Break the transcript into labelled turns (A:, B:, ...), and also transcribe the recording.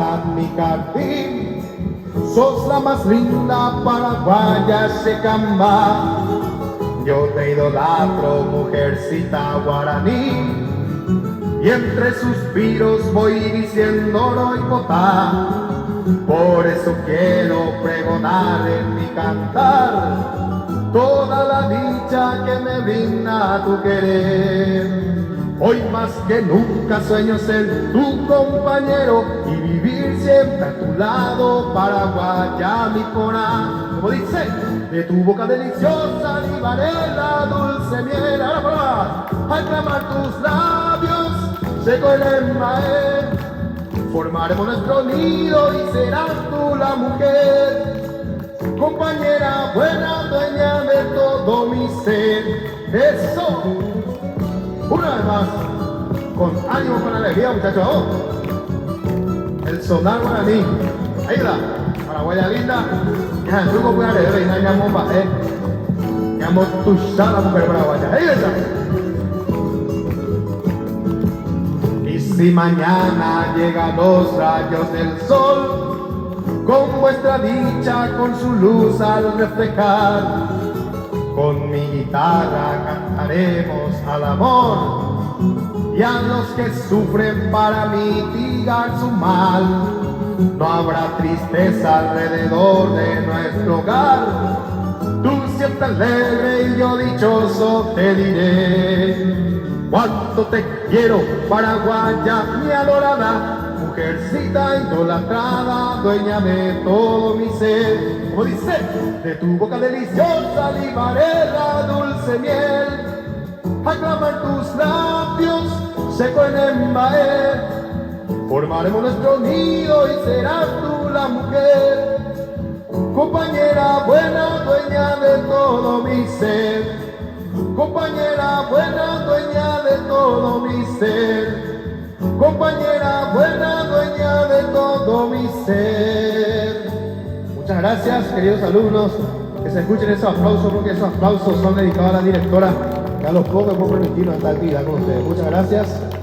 A: mañana en mi jardín. Sos la más linda paraguaya Checamba. Yo te idolatro, mujercita guaraní, y entre suspiros voy diciendo no y potá. Por eso quiero pregonar en mi cantar toda la dicha que me brinda tu querer. Hoy más que nunca sueño ser tu compañero y vivir siempre a tu lado, paraguaya mi cona. Como dice, de tu boca deliciosa libaré la dulce miel. Ahora al clamar tus labios, seco el embaé. Formaremos nuestro nido y serás tú la mujer, compañera buena, dueña de todo mi ser. Eso. Una vez más, con ánimo, con alegría, muchachos. El sonar guaraní. Ahí está, paraguaya linda. Ya, tú como una alegría, y no hay bomba, llamo tu sala mujer paraguaya. Ahí está. Y si mañana llegan los rayos del sol, con vuestra dicha, con su luz al reflejar, con mi guitarra cantaremos al amor y a los que sufren para mitigar su mal. No habrá tristeza alrededor de nuestro hogar. Tú siempre alegre y yo dichoso te diré cuánto te quiero, paraguaya mi adorada, mujercita idolatrada, dueña de todo mi ser. Como dice, de tu boca deliciosa libaré la dulce miel, al clamar tus labios seco en embaé. Formaremos nuestro nido y serás tú la mujer, compañera buena, dueña de todo mi ser. Compañera buena, dueña de todo mi ser. Compañera buena, dueña de todo mi ser. Muchas gracias, queridos alumnos. Que se escuchen esos aplausos, porque esos aplausos son dedicados a la directora, que a los pocos puedo permitirnos esta actividad con ustedes. Muchas gracias.